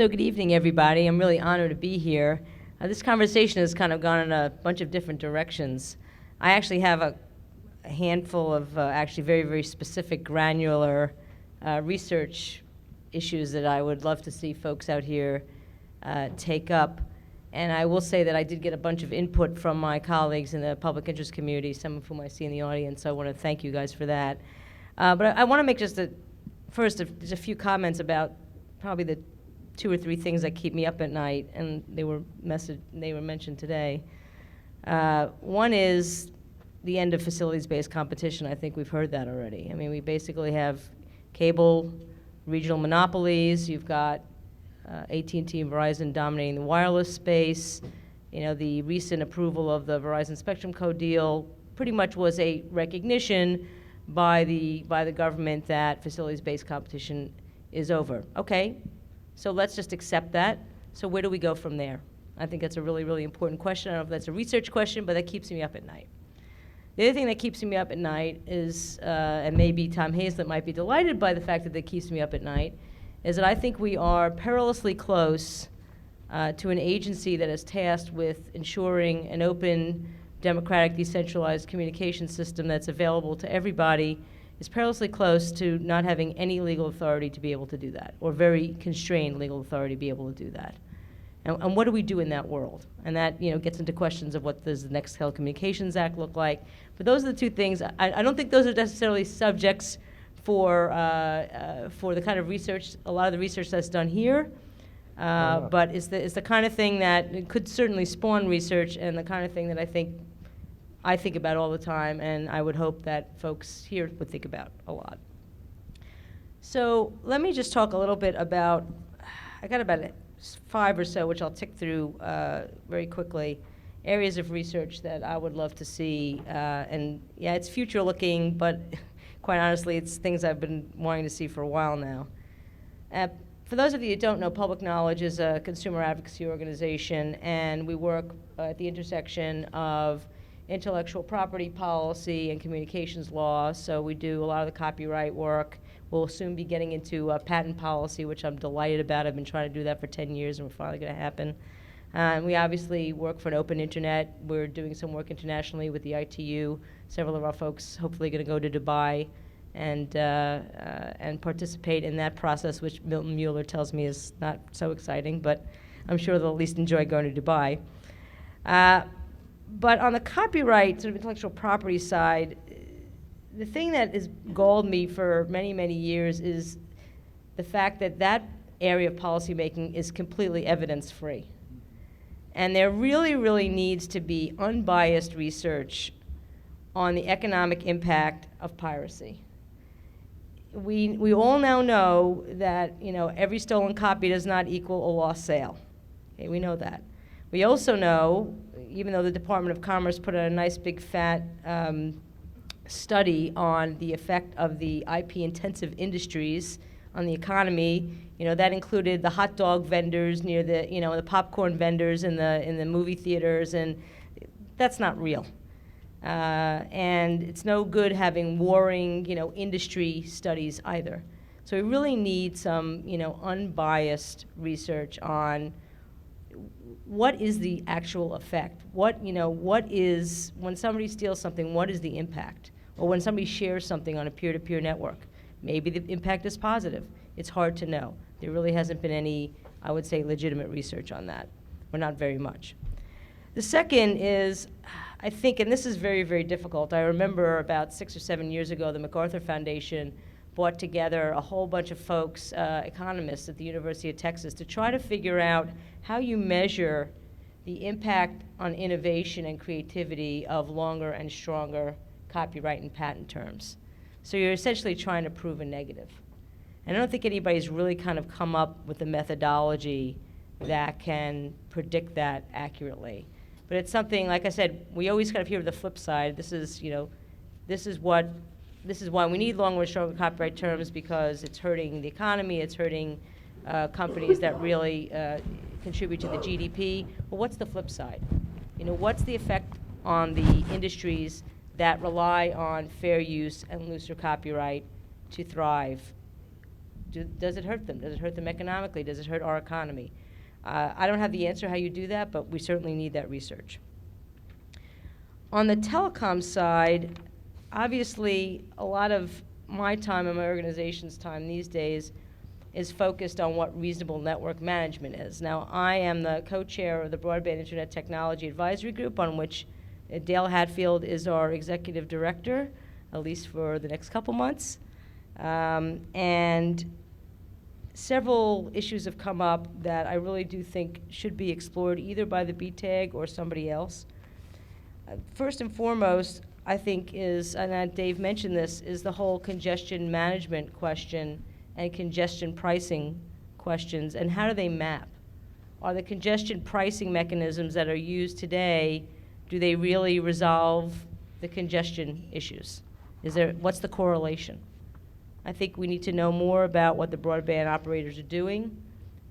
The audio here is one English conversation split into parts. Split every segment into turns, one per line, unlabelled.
So good evening, everybody. I'm really honored to be here. This conversation has kind of gone in a bunch of different directions. I actually have a handful of actually very, very specific, granular research issues that I would love to see folks out here take up. And I will say that I did get a bunch of input from my colleagues in the public interest community, some of whom I see in the audience, so I want to thank you guys for that. But I want to make just just a few comments about probably the 2 or 3 things that keep me up at night, and they were mentioned today. One is the end of facilities-based competition. I think we've heard that already. I mean, we basically have cable, regional monopolies. You've got AT&T and Verizon dominating the wireless space. You know, the recent approval of the Verizon Spectrum Code deal pretty much was a recognition by the government that facilities-based competition is over. Okay. So let's just accept that. So where do we go from there? I think that's a really, really important question. I don't know if that's a research question, but that keeps me up at night. The other thing that keeps me up at night is, and maybe Tom Hazlett might be delighted by the fact that keeps me up at night, is that I think we are perilously close to an agency that is tasked with ensuring an open, democratic, decentralized communication system that's available to everybody, is perilously close to not having any legal authority to be able to do that, or very constrained legal authority to be able to do that. And what do we do in that world? And that, you know, gets into questions of what does the next Telecommunications Act look like. But those are the 2 things. I don't think those are necessarily subjects for the kind of research, a lot of the research that's done here. But it's the kind of thing that could certainly spawn research, and the kind of thing that I think about all the time, and I would hope that folks here would think about a lot. So let me just talk a little bit about, I got about 5 or so, which I'll tick through very quickly, areas of research that I would love to see. And yeah, it's future looking, but quite honestly, it's things I've been wanting to see for a while now. For those of you who don't know, Public Knowledge is a consumer advocacy organization, and we work at the intersection of intellectual property policy and communications law. So we do a lot of the copyright work. We'll soon be getting into patent policy, which I'm delighted about. I've been trying to do that for 10 years, and we're finally going to happen. We obviously work for an open internet. We're doing some work internationally with the ITU. Several of our folks hopefully going to go to Dubai and participate in that process, which Milton Mueller tells me is not so exciting, but I'm sure they'll at least enjoy going to Dubai. But on the copyright, sort of intellectual property side, the thing that has galled me for many, many years is the fact that that area of policymaking is completely evidence-free. And there really, really needs to be unbiased research on the economic impact of piracy. We all now know that, you know, every stolen copy does not equal a lost sale. Okay, we know that. We also know, even though the Department of Commerce put out a nice big fat study on the effect of the IP-intensive industries on the economy, you know, that included the hot dog vendors near the, you know, the popcorn vendors in the movie theaters, and that's not real. And it's no good having warring, you know, industry studies either. So we really need some, you know, unbiased research on what is the actual effect? What is, when somebody steals something, what is the impact? Or when somebody shares something on a peer-to-peer network, maybe the impact is positive. It's hard to know. There really hasn't been any, I would say, legitimate research on that, or not very much. The second is, I think, and this is very, very difficult. I remember about 6 or 7 years ago, the MacArthur Foundation brought together a whole bunch of folks, economists at the University of Texas, to try to figure out how you measure the impact on innovation and creativity of longer and stronger copyright and patent terms. So you're essentially trying to prove a negative. And I don't think anybody's really kind of come up with a methodology that can predict that accurately. But it's something, like I said, we always kind of hear the flip side. This is, you know, this is why we need longer and stronger copyright terms, because it's hurting the economy, it's hurting companies that really contribute to the GDP. Well, what's the flip side? You know, what's the effect on the industries that rely on fair use and looser copyright to thrive? Does it hurt them? Does it hurt them economically? Does it hurt our economy? I don't have the answer how you do that, but we certainly need that research. On the telecom side, obviously, a lot of my time and my organization's time these days is focused on what reasonable network management is. Now, I am the co-chair of the Broadband Internet Technology Advisory Group, on which Dale Hatfield is our executive director, at least for the next couple months. And several issues have come up that I really do think should be explored either by the BTAG or somebody else. First and foremost, I think is, and Dave mentioned this, is the whole congestion management question and congestion pricing questions, and how do they map? Are the congestion pricing mechanisms that are used today, do they really resolve the congestion issues? What's the correlation? I think we need to know more about what the broadband operators are doing,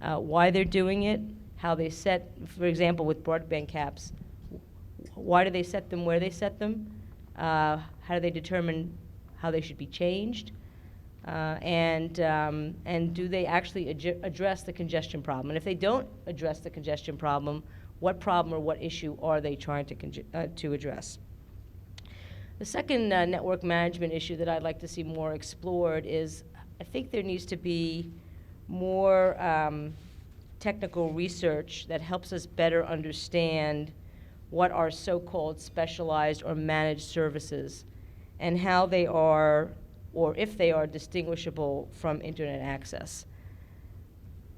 why they're doing it, how they set, for example, with broadband caps, why do they set them where they set them? How do they determine how they should be changed? And do they actually address the congestion problem? And if they don't address the congestion problem, what problem or what issue are they trying to address? The second network management issue that I'd like to see more explored is, I think there needs to be more technical research that helps us better understand what are so-called specialized or managed services and how they are, or if they are, distinguishable from internet access.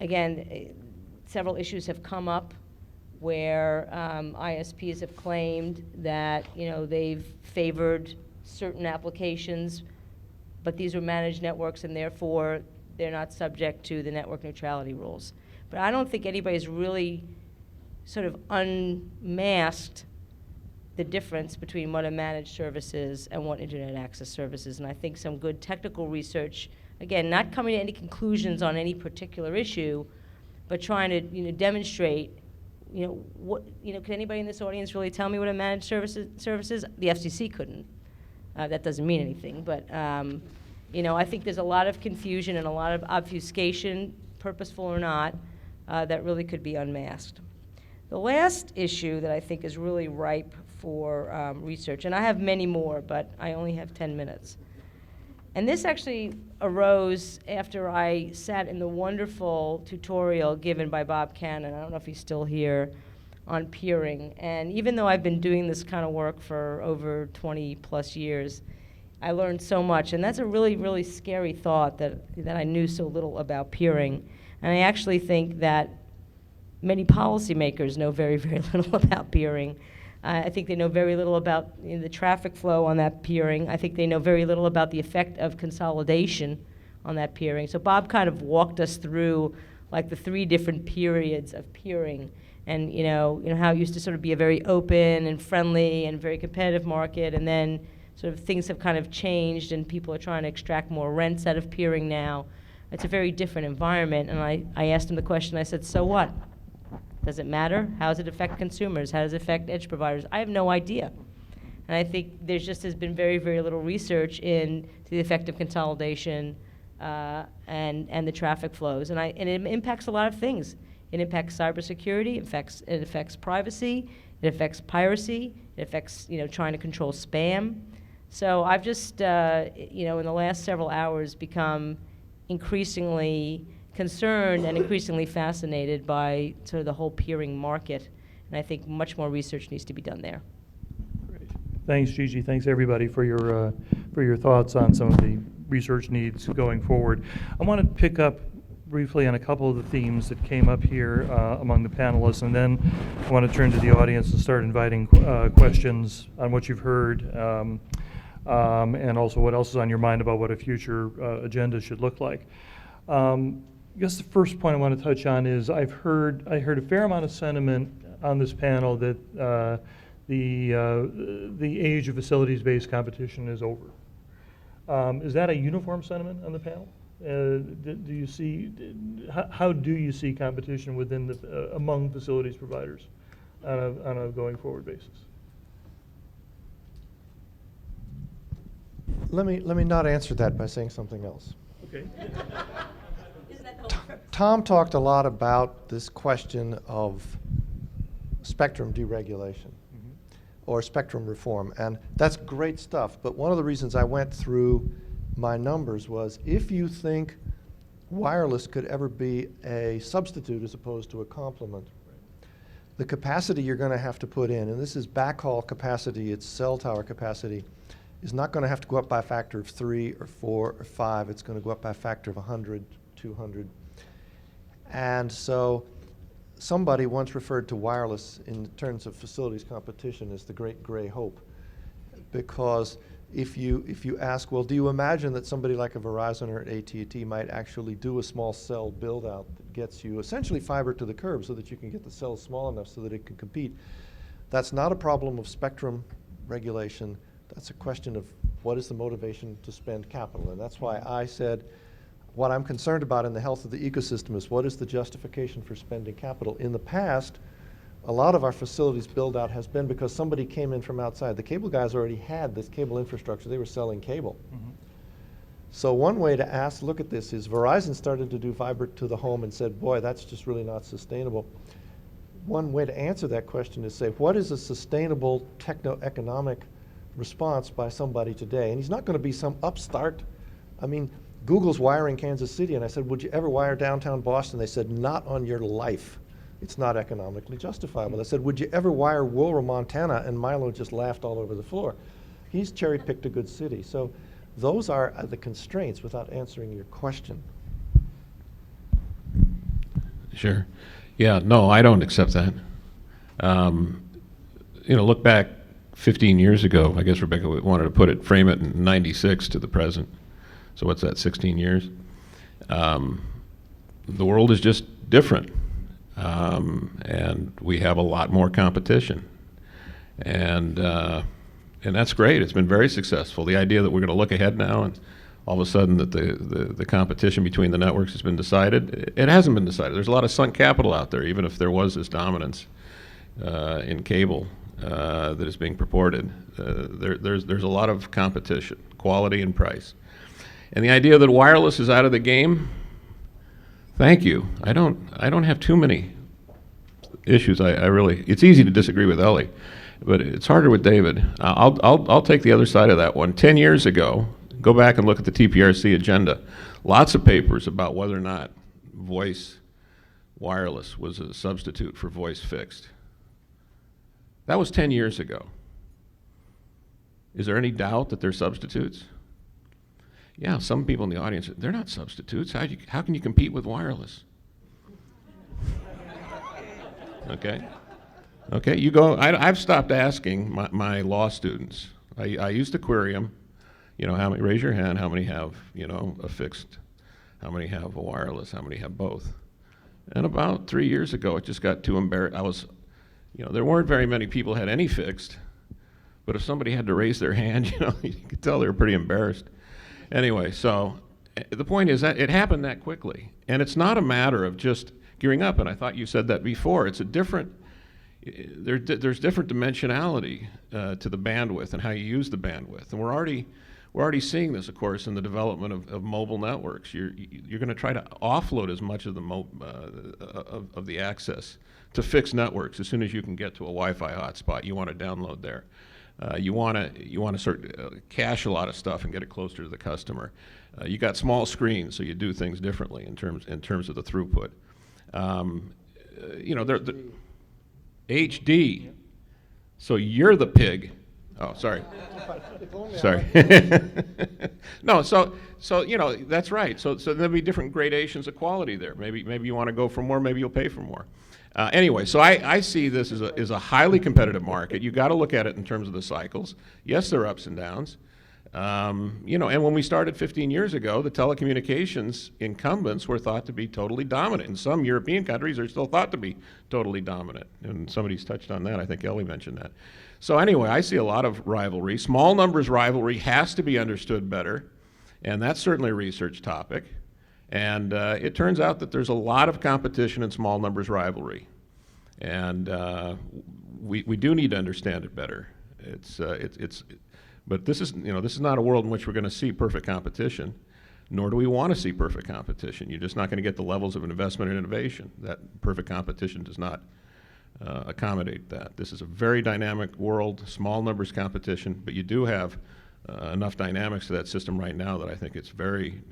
Again, several issues have come up where ISPs have claimed that they've favored certain applications, but these are managed networks and therefore they're not subject to the network neutrality rules. But I don't think anybody's really sort of unmasked the difference between what a managed service is and what internet access service is. And I think some good technical research, again, not coming to any conclusions on any particular issue, but trying to demonstrate, can anybody in this audience really tell me what a managed service is? The FCC couldn't. That doesn't mean anything, but I think there's a lot of confusion and a lot of obfuscation, purposeful or not, that really could be unmasked. The last issue that I think is really ripe for research, and I have many more, but I only have 10 minutes. And this actually arose after I sat in the wonderful tutorial given by Bob Cannon, I don't know if he's still here, on peering. And even though I've been doing this kind of work for over 20 plus years, I learned so much. And that's a really, really scary thought that I knew so little about peering. And I actually think that many policymakers know very, very little about peering. I think they know very little about the traffic flow on that peering. I think they know very little about the effect of consolidation on that peering. So Bob kind of walked us through like the 3 different periods of peering, and how it used to sort of be a very open and friendly and very competitive market, and then sort of things have kind of changed and people are trying to extract more rents out of peering now. It's a very different environment, and I asked him the question, I said, so what? Does it matter? How does it affect consumers? How does it affect edge providers? I have no idea. And I think there's just has been very, very little research into the effect of consolidation and the traffic flows. And it impacts a lot of things. It impacts cybersecurity, it affects privacy, it affects piracy, it affects trying to control spam. So I've just in the last several hours become increasingly concerned and increasingly fascinated by sort of the whole peering market, and I think much more research needs to be done there.
Great. Thanks, Gigi. Thanks, everybody, for your thoughts on some of the research needs going forward. I want to pick up briefly on a couple of the themes that came up here among the panelists, and then I want to turn to the audience and start inviting questions on what you've heard, and also what else is on your mind about what a future agenda should look like. I guess the first point I want to touch on is I heard a fair amount of sentiment on this panel that the age of facilities-based competition is over. Is that a uniform sentiment on the panel? Do you see how do you see competition within among facilities providers on a going forward basis?
Let me not answer that by saying something else.
Okay.
Tom talked a lot about this question of spectrum deregulation or spectrum reform, and that's great stuff. But one of the reasons I went through my numbers was if you think wireless could ever be a substitute as opposed to a complement, the capacity you're going to have to put in, and this is backhaul capacity, it's cell tower capacity, is not going to have to go up by a factor of 3 or 4 or 5. It's going to go up by a factor of 100, 200. And so somebody once referred to wireless in terms of facilities competition as the great gray hope. Because if you ask, well, do you imagine that somebody like a Verizon or an AT&T might actually do a small cell build out that gets you essentially fiber to the curb so that you can get the cells small enough so that it can compete? That's not a problem of spectrum regulation. That's a question of what is the motivation to spend capital. And that's why I said what I'm concerned about in the health of the ecosystem is what is the justification for spending capital. In the past, a lot of our facilities build out has been because somebody came in from outside. The cable guys already had this cable infrastructure. They were selling cable. So one way to look at this is Verizon started to do fiber to the home and said, boy, that's just really not sustainable. One way to answer that question is say, what is a sustainable techno-economic response by somebody today? And he's not going to be some upstart. I mean, Google's wiring Kansas City, and I said, would you ever wire downtown Boston? They said, not on your life. It's not economically justifiable. I said, would you ever wire Woolra, Montana? And Milo just laughed all over the floor. He's cherry-picked a good city. So those are the constraints without answering your question.
Sure. Yeah, no, I don't accept that. Look back 15 years ago, I guess Rebecca wanted to frame it in 96 to the present. So what's that, 16 years? The world is just different. And we have a lot more competition. And that's great. It's been very successful. The idea that we're going to look ahead now and all of a sudden that the competition between the networks has been decided, it hasn't been decided. There's a lot of sunk capital out there, even if there was this dominance in cable that is being purported. There's a lot of competition, quality and price. And the idea that wireless is out of the game, thank you. I don't have too many issues. I really, it's easy to disagree with Ellie, but it's harder with David. I'll take the other side of that one. 10 years ago, go back and look at the TPRC agenda. Lots of papers about whether or not voice wireless was a substitute for voice fixed. That was 10 years ago. Is there any doubt that they're substitutes? Yeah, some people in the audience, they're not substitutes. How can you compete with wireless? Okay, you go. I've stopped asking my law students. I used to query them. How many, raise your hand, how many have, a fixed, how many have a wireless, how many have both? And about 3 years ago, it just got too embarrassed. There weren't very many people had any fixed, but if somebody had to raise their hand, you could tell they were pretty embarrassed. Anyway, so the point is that it happened that quickly. And it's not a matter of just gearing up, and I thought you said that before. It's a different, there's different dimensionality to the bandwidth and how you use the bandwidth. And we're already seeing this, of course, in the development of mobile networks. You're going to try to offload as much of the of the access to fixed networks as soon as you can get to a Wi-Fi hotspot. You want to download there. You want to sort of cache a lot of stuff and get it closer to the customer. You got small screens, so you do things differently in terms of the throughput. HD. So you're the pig. Oh, sorry. Sorry. No, so that's right. So there'll be different gradations of quality there. Maybe you want to go for more. Maybe you'll pay for more. Anyway, so I see this as a highly competitive market. You got to look at it in terms of the cycles. Yes, there are ups and downs. And when we started 15 years ago, the telecommunications incumbents were thought to be totally dominant. In some European countries, they're still thought to be totally dominant. And somebody's touched on that. I think Ellie mentioned that. So anyway, I see a lot of rivalry. Small numbers rivalry has to be understood better, and that's certainly a research topic. And it turns out that there's a lot of competition in small numbers rivalry, and we do need to understand it better. But this is not a world in which we're going to see perfect competition. nor do we want to see perfect competition. You're just not going to get the levels of investment and innovation. That perfect competition does not accommodate that. This is a very dynamic world, small numbers competition, but you do have enough dynamics to that system right now that I think it's very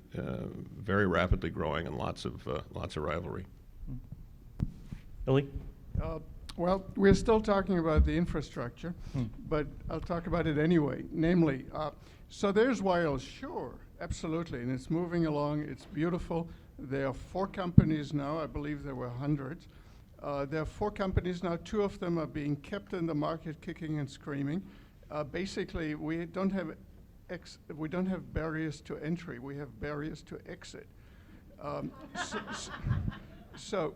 rapidly growing and lots of rivalry.
Billy?
Well, we're still talking about the infrastructure, but I'll talk about it anyway. Namely, so there's wireless, sure, absolutely, and it's moving along. It's beautiful. There are 4 companies now. I believe there were hundreds. There are 4 companies now. 2 of them are being kept in the market, kicking and screaming. Basically, we don't have barriers to entry. We have barriers to exit. So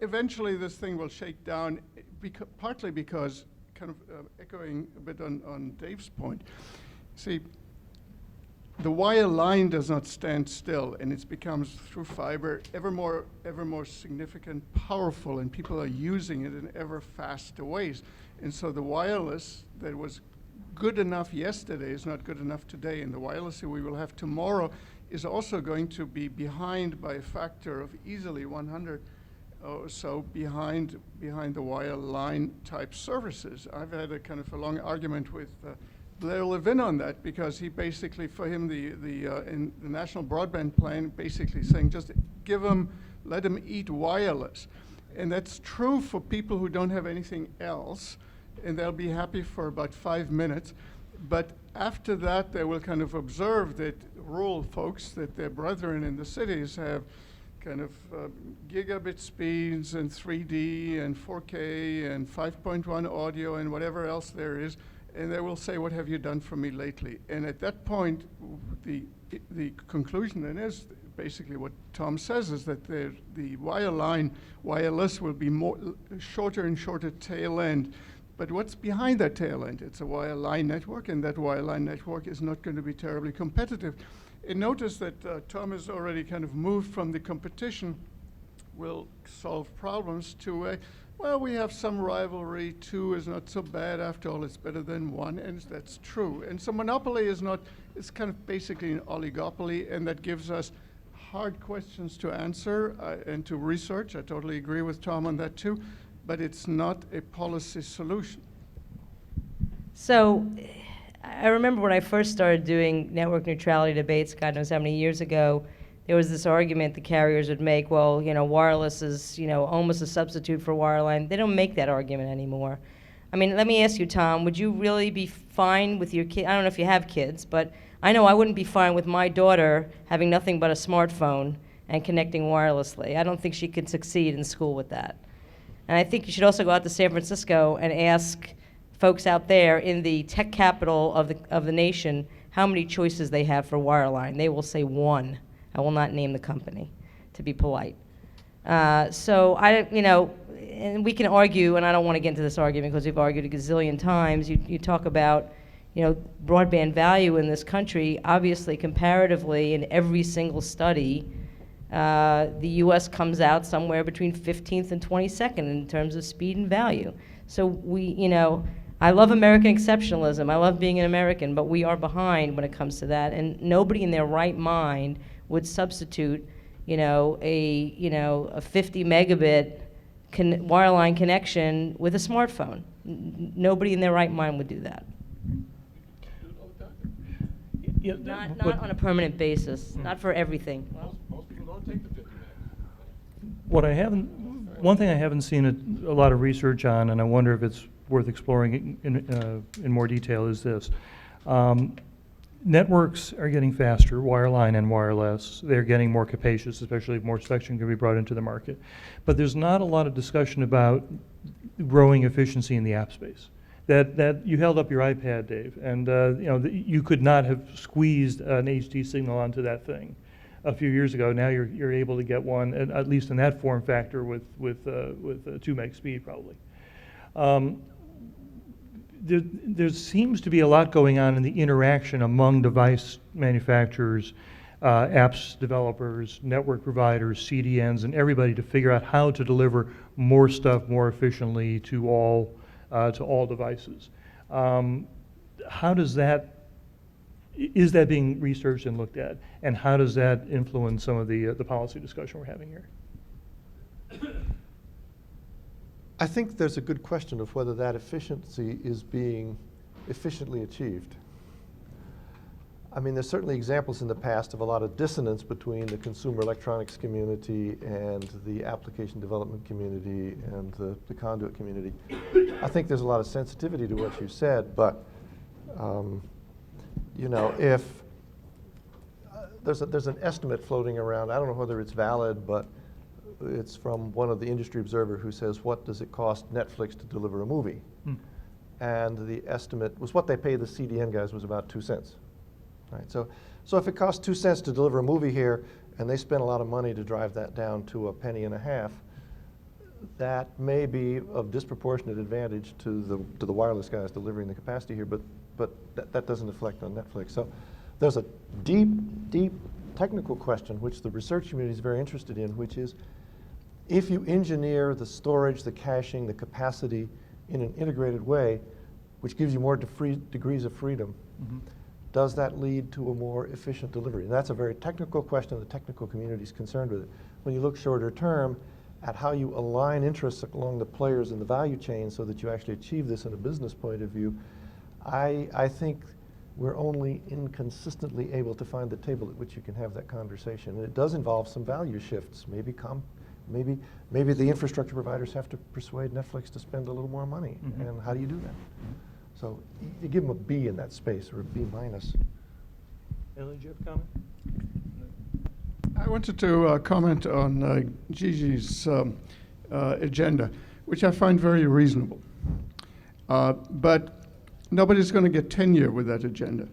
eventually this thing will shake down, partly because, kind of echoing a bit on Dave's point, see, the wire line does not stand still, and it becomes, through fiber, ever more significant, powerful, and people are using it in ever faster ways. And so the wireless that was good enough yesterday is not good enough today, and the wireless that we will have tomorrow is also going to be behind by a factor of easily 100 or so behind the wire line type services. I've had a kind of a long argument with Blair Levin on that, because he basically, for him, in the national broadband plan, basically saying just let them eat wireless. And that's true for people who don't have anything else, and they'll be happy for about 5 minutes. But after that, they will kind of observe that rural folks, that their brethren in the cities have kind of gigabit speeds and 3D and 4K and 5.1 audio and whatever else there is, and they will say, what have you done for me lately? And at that point, the conclusion then is basically what Tom says, is that the wireless will be shorter and shorter tail end. But what's behind that tail end? It's a wireline network, and that wireline network is not going to be terribly competitive. And notice that Tom has already kind of moved from the competition will solve problems to well, we have some rivalry. 2 is not so bad. After all, it's better than 1, and that's true. And so monopoly is kind of basically an oligopoly, and that gives us hard questions to answer and to research. I totally agree with Tom on that too, but it's not a policy solution.
So I remember when I first started doing network neutrality debates, God knows how many years ago, there was this argument the carriers would make, well, wireless is, almost a substitute for wireline. They don't make that argument anymore. I mean, let me ask you, Tom, would you really be fine with your kid? I don't know if you have kids, but I know I wouldn't be fine with my daughter having nothing but a smartphone and connecting wirelessly. I don't think she could succeed in school with that. And I think you should also go out to San Francisco and ask folks out there in the tech capital of the nation how many choices they have for wireline. They will say 1. I will not name the company, to be polite. So and we can argue, and I don't want to get into this argument because we've argued a gazillion times. You talk about, broadband value in this country. Obviously, comparatively, in every single study, the U.S. comes out somewhere between 15th and 22nd in terms of speed and value. So I love American exceptionalism. I love being an American, but we are behind when it comes to that, and nobody in their right mind would substitute, a 50 megabit wireline connection with a smartphone. Nobody in their right mind would do that.
Yeah,
Not on a permanent basis, not for everything.
Most people don't take the 50
One thing I haven't seen a lot of research on, and I wonder if it's worth exploring in more detail, is this. Networks are getting faster, wireline and wireless. They're getting more capacious, especially if more spectrum can be brought into the market. But there's not a lot of discussion about growing efficiency in the app space. That you held up your iPad, Dave, and you could not have squeezed an HD signal onto that thing a few years ago. Now you're able to get one, at least in that form factor, with 2 meg speed probably. There seems to be a lot going on in the interaction among device manufacturers, apps developers, network providers, CDNs, and everybody to figure out how to deliver more stuff more efficiently to all devices. How does that is that being researched and looked at? And how does that influence some of the policy discussion we're having here?
I think there's a good question of whether that efficiency is being efficiently achieved. I mean, there's certainly examples in the past of a lot of dissonance between the consumer electronics community and the application development community and the conduit community. I think there's a lot of sensitivity to what you said, but you know, if there's an estimate floating around, I don't know whether it's valid, but it's from one of the industry observer who says, what does it cost Netflix to deliver a movie? And the estimate was what they pay the CDN guys was about 2 cents. Right, so if it costs 2 cents to deliver a movie here, and they spend a lot of money to drive that down to a penny and a half, that may be of disproportionate advantage to the wireless guys delivering the capacity here, but that doesn't reflect on Netflix. So there's a deep technical question which the research community is very interested in, which is if you engineer the storage, the caching, the capacity in an integrated way, which gives you more degrees of freedom, does that lead to a more efficient delivery? And that's a very technical question. The technical community is concerned with it. When you look shorter term at how you align interests along the players in the value chain so that you actually achieve this in a business point of view, I think we're only inconsistently able to find the table at which you can have that conversation. And it does involve some value shifts. Maybe the infrastructure providers have to persuade Netflix to spend a little more money. And how do you do that? So you give them a B in that space, or a B minus.
Ellie, do you have a comment?
I wanted to comment on Gigi's agenda, which I find very reasonable. But nobody's going to get tenure with that agenda.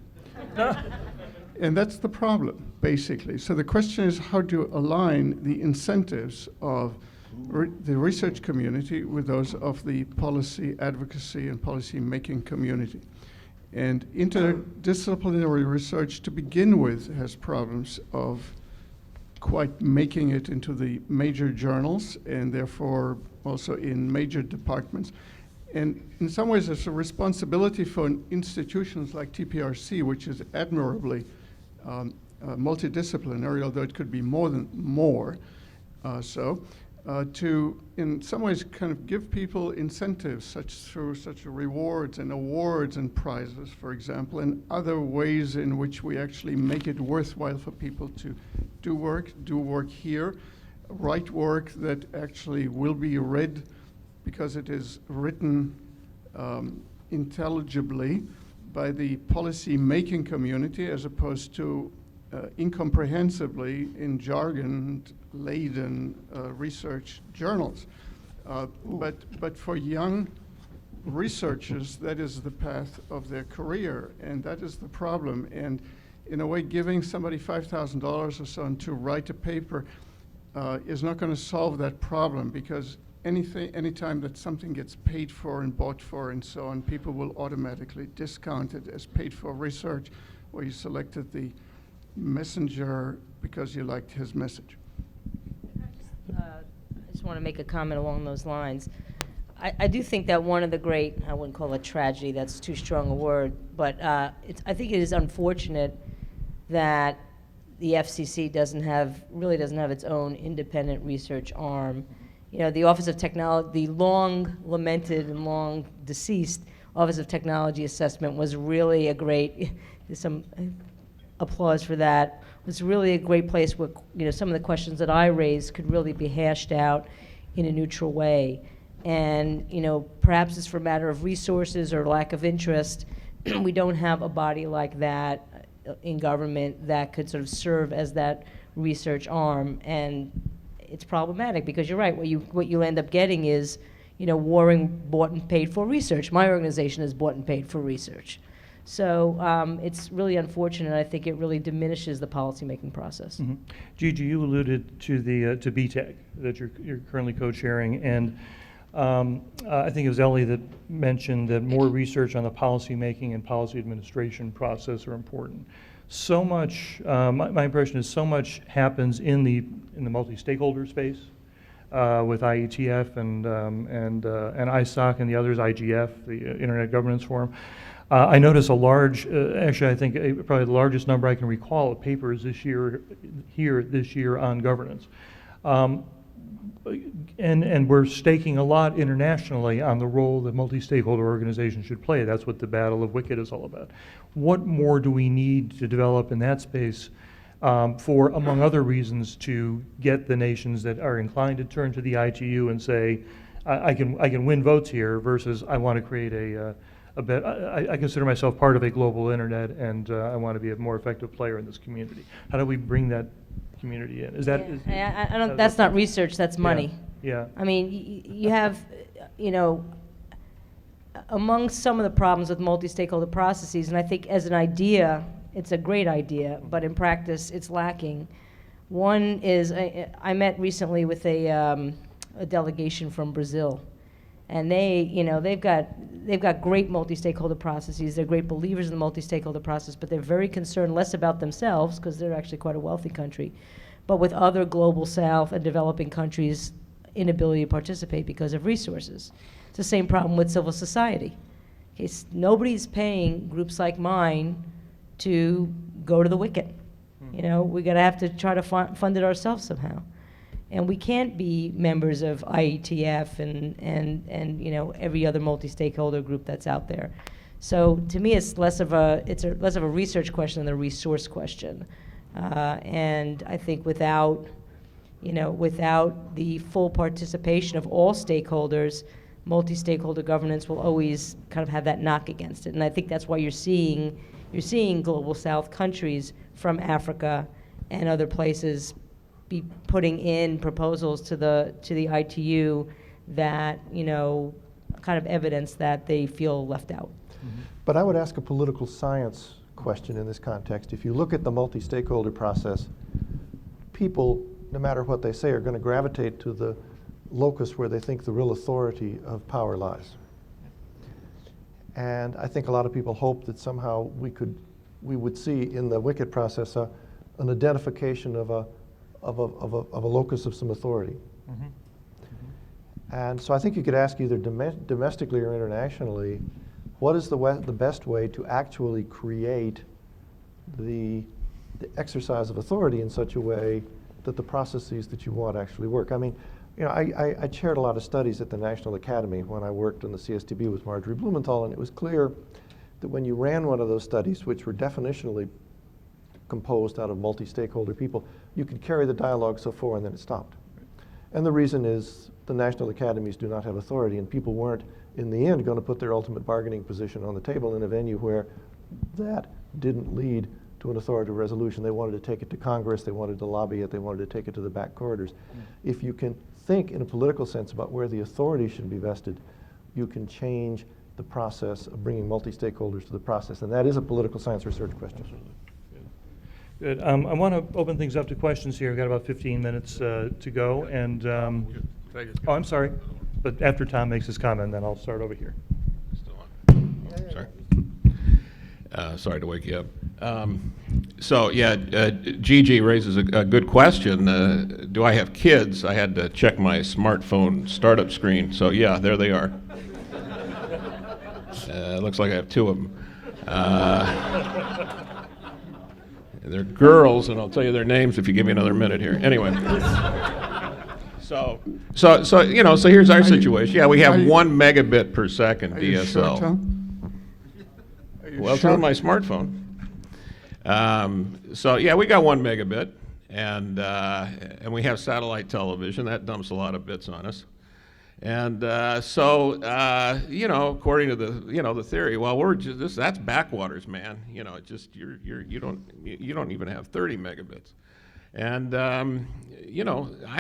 And that's the problem, basically. So the question is how to align the incentives of the research community with those of the policy advocacy and policy making community. And interdisciplinary research to begin with has problems of quite making it into the major journals and therefore also in major departments. And in some ways it's a responsibility for institutions like TPRC, which is admirably multidisciplinary, although it could be more. To, in some ways, kind of give people incentives, through such rewards and awards and prizes, for example, and other ways in which we actually make it worthwhile for people to do work here, write work that actually will be read because it is written intelligibly by the policy-making community as opposed to incomprehensibly in jargon-laden research journals. But for young researchers, that is the path of their career, and that is the problem. And in a way, giving somebody $5,000 or so to write a paper is not going to solve that problem, because anytime that something gets paid for and bought for and so on, people will automatically discount it as paid for research, or you selected the messenger because you liked his message.
I just want to make a comment along those lines. I do think that one of the great, I wouldn't call it tragedy, that's too strong a word, but I think it is unfortunate that the FCC really doesn't have its own independent research arm. You know, the Office of Technology, the long lamented and long deceased Office of Technology Assessment was really a great, there's some applause for that. It was really a great place where, you know, some of the questions that I raised could really be hashed out in a neutral way. And, you know, perhaps it's for a matter of resources or lack of interest. We don't have a body like that in government that could sort of serve as that research arm. And it's problematic because you're right, what you end up getting is, you know, warring bought and paid for research. My organization is bought and paid for research. So it's really unfortunate. I think it really diminishes the policymaking process.
Gigi, you alluded to the to BTEC that you're currently co-chairing, and I think it was Ellie that mentioned that more research on the policymaking and policy administration process are important. So much, my impression is so much happens in the multi-stakeholder space with IETF and ISOC and the others, IGF, the Internet Governance Forum. I notice a large, actually I think probably the largest number I can recall of papers this year on governance. And we're staking a lot internationally on the role that multi-stakeholder organizations should play. That's what the Battle of Wicked is all about. What more do we need to develop in that space for, among other reasons, to get the nations that are inclined to turn to the ITU and say, I can win votes here, versus I want to create I consider myself part of a global internet, and I want to be a more effective player in this community. How do we bring that community in? Is that?
I don't, that's not research, that's money.
Yeah.
I mean, you have, among some of the problems with multi-stakeholder processes, and I think as an idea, it's a great idea, but in practice, it's lacking. One is, I met recently with a delegation from Brazil, and they've got great multi-stakeholder processes. They're great believers in the multi-stakeholder process, but they're very concerned less about themselves, because they're actually quite a wealthy country, but with other global south and developing countries' inability to participate because of resources. It's the same problem with civil society. Okay, nobody's paying groups like mine to go to the wicket. We're gonna have to try to fund it ourselves somehow. And we can't be members of IETF and every other multi-stakeholder group that's out there. So to me, it's less of a research question than a resource question. And I think without the full participation of all stakeholders, multi-stakeholder governance will always kind of have that knock against it. And I think that's why you're seeing global south countries from Africa and other places be putting in proposals to the ITU that kind of evidence that they feel left out.
Mm-hmm. But I would ask a political science question in this context. If you look at the multi-stakeholder process, people, no matter what they say, are going to gravitate to the locus where they think the real authority of power lies. And I think a lot of people hope that somehow we would see in the wicket process an identification of a locus of some authority. Mm-hmm. Mm-hmm. And so I think you could ask either domestically or internationally, what is the best way to actually create the exercise of authority in such a way that the processes that you want actually work? I mean, I chaired a lot of studies at the National Academy when I worked in the CSTB with Marjory Blumenthal, and it was clear that when you ran one of those studies, which were definitionally composed out of multi-stakeholder people, you could carry the dialogue so far and then it stopped. And the reason is the national academies do not have authority, and people weren't, in the end, going to put their ultimate bargaining position on the table in a venue where that didn't lead to an authoritative resolution. They wanted to take it to Congress, they wanted to lobby it, they wanted to take it to the back corridors. If you can think in a political sense about where the authority should be vested, you can change the process of bringing multi-stakeholders to the process. And that is a political science research question.
Good. I want to open things up to questions here. We've got about 15 minutes to go. And oh, I'm sorry. But after Tom makes his comment, then I'll start over here.
Still on? Sorry. Sorry to wake you up. So yeah, Gigi raises a good question. Do I have kids? I had to check my smartphone startup screen. So yeah, there they are. Looks like I have two of them. They're girls, and I'll tell you their names if you give me another minute here. Anyway. So here's our situation. Yeah, we have 1 megabit per second DSL.
You sure, Tom?
Well, it's on my smartphone. So yeah, we got 1 megabit, and we have satellite television. That dumps a lot of bits on us. And according to the theory, well, we're just that's backwaters, man. You don't even have 30 megabits. And I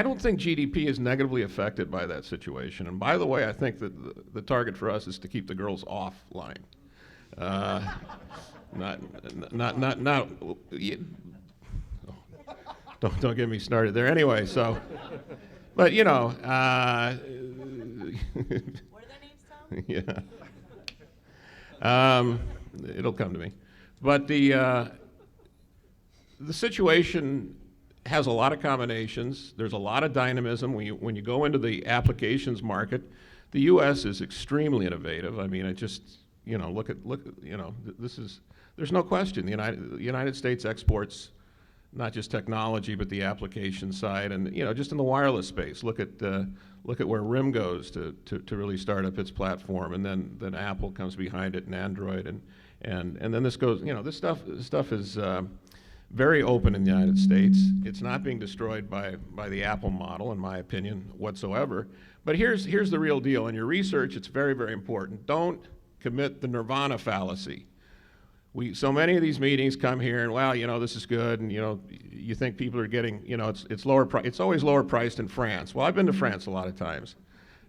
don't think GDP is negatively affected by that situation. And by the way, I think that the target for us is to keep the girls offline. Don't get me started there. Anyway, so, but
What are their names, Tom?
Yeah. It'll come to me. But the situation has a lot of combinations. There's a lot of dynamism. When you go into the applications market, the U.S. is extremely innovative. I mean, it just, this is, there's no question, the United States exports not just technology, but the application side, and just in the wireless space. Look at where RIM goes to really start up its platform, and then Apple comes behind it, and Android, and then this goes. This stuff is very open in the United States. It's not being destroyed by the Apple model, in my opinion, whatsoever. But here's the real deal. In your research, it's very, very important. Don't commit the nirvana fallacy. So many of these meetings come here, and this is good, and you think people are getting, it's lower price. It's always lower priced in France. Well, I've been to France a lot of times,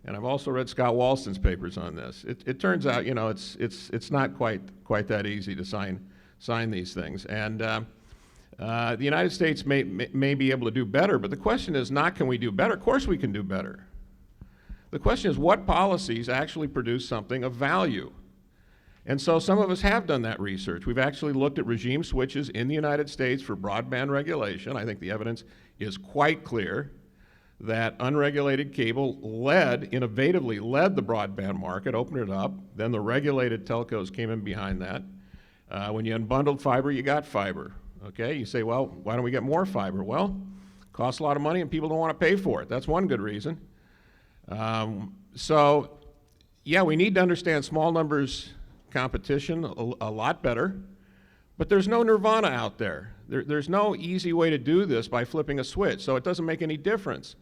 and I've also read Scott Walston's papers on this. It turns out, it's not quite that easy to sign these things, and the United States may be able to do better. But the question is not, can we do better? Of course we can do better. The question is, what policies actually produce something of value? And so some of us have done that research. We've actually looked at regime switches in the United States for broadband regulation. I think the evidence is quite clear that unregulated cable innovatively led the broadband market, opened it up. Then the regulated telcos came in behind that. When you unbundled fiber, you got fiber. Okay, you say, well, why don't we get more fiber? Well, it costs a lot of money and people don't want to pay for it. That's one good reason. So, yeah, we need to understand small numbers competition a lot better, but there's no nirvana out there. There's no easy way to do this by flipping a switch, so it doesn't make any difference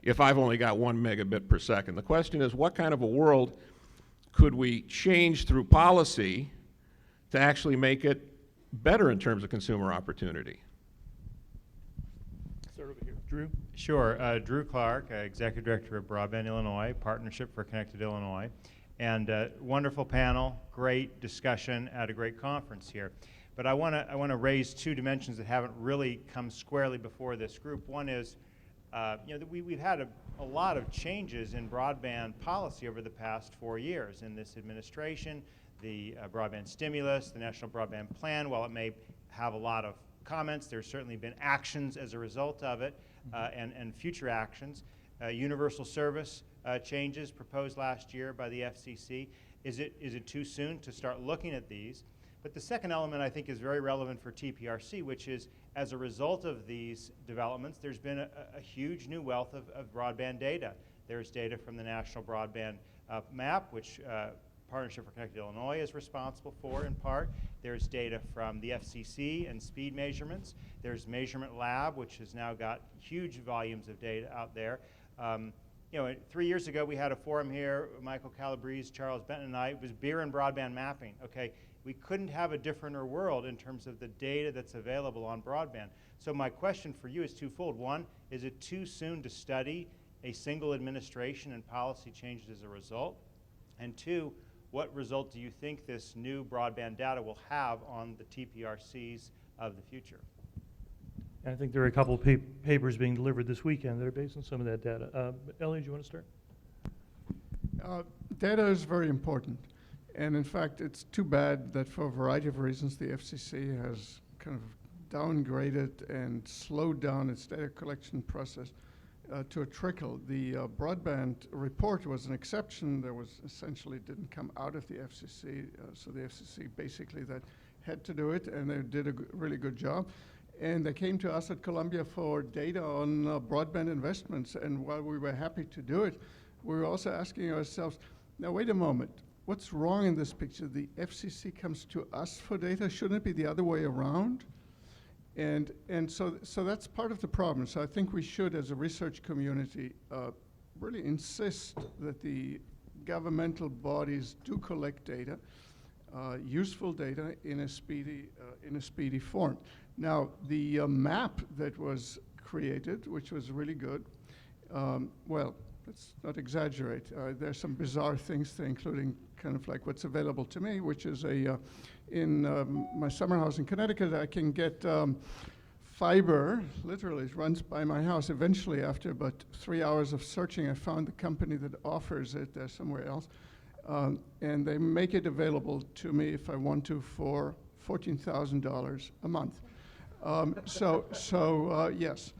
if I've only got 1 megabit per second. The question is, what kind of a world could we change through policy to actually make it better in terms of consumer opportunity?
Start over here. Drew?
Sure. Drew Clark, Executive Director of Broadband Illinois, Partnership for Connected Illinois. And wonderful panel, great discussion at a great conference here. But I want to raise two dimensions that haven't really come squarely before this group. One is, we've had a lot of changes in broadband policy over the past 4 years in this administration. The broadband stimulus, the National Broadband Plan, while it may have a lot of comments, there's certainly been actions as a result of it, and future actions. Universal service changes proposed last year by the FCC. Is it too soon to start looking at these? But the second element I think is very relevant for TPRC, which is as a result of these developments, there's been a huge new wealth of broadband data. There's data from the National Broadband Map, which Partnership for Connected Illinois is responsible for in part. There's data from the FCC and speed measurements. There's Measurement Lab, which has now got huge volumes of data out there. 3 years ago we had a forum here, Michael Calabrese, Charles Benton and I, it was beer and broadband mapping. Okay, we couldn't have a differenter world in terms of the data that's available on broadband. So my question for you is twofold. One, is it too soon to study a single administration and policy changes as a result? And two, what result do you think this new broadband data will have on the TPRCs of the future?
And I think there are a couple of papers being delivered this weekend that are based on some of that data. Ellie, do you want to start?
Data is very important. And in fact, it's too bad that for a variety of reasons, the FCC has kind of downgraded and slowed down its data collection process to a trickle. The broadband report was an exception. There was essentially didn't come out of the FCC. So the FCC basically that had to do it, and they did a really good job. And they came to us at Columbia for data on broadband investments. And while we were happy to do it, we were also asking ourselves, now wait a moment, what's wrong in this picture? The FCC comes to us for data. Shouldn't it be the other way around? And so that's part of the problem. So I think we should, as a research community, really insist that the governmental bodies do collect data, useful data in a speedy form. Now, the map that was created, which was really good, well, let's not exaggerate. There's some bizarre things there, including kind of like what's available to me, which is in my summer house in Connecticut, I can get fiber, literally, it runs by my house. Eventually, after about 3 hours of searching, I found the company that offers it somewhere else. And they make it available to me if I want to for $14,000 a month. Yes.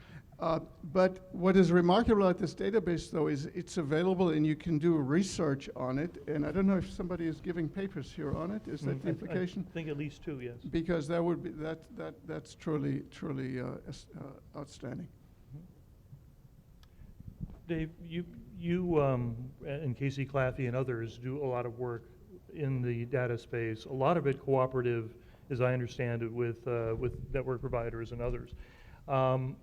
But what is remarkable about this database, though, is it's available and you can do research on it. And I don't know if somebody is giving papers here on it. Is that the implication?
I think at least 2, yes.
Because that would be that's truly outstanding.
Dave, you and Casey Claffey and others do a lot of work in the data space. A lot of it cooperative, as I understand it, with network providers and others. How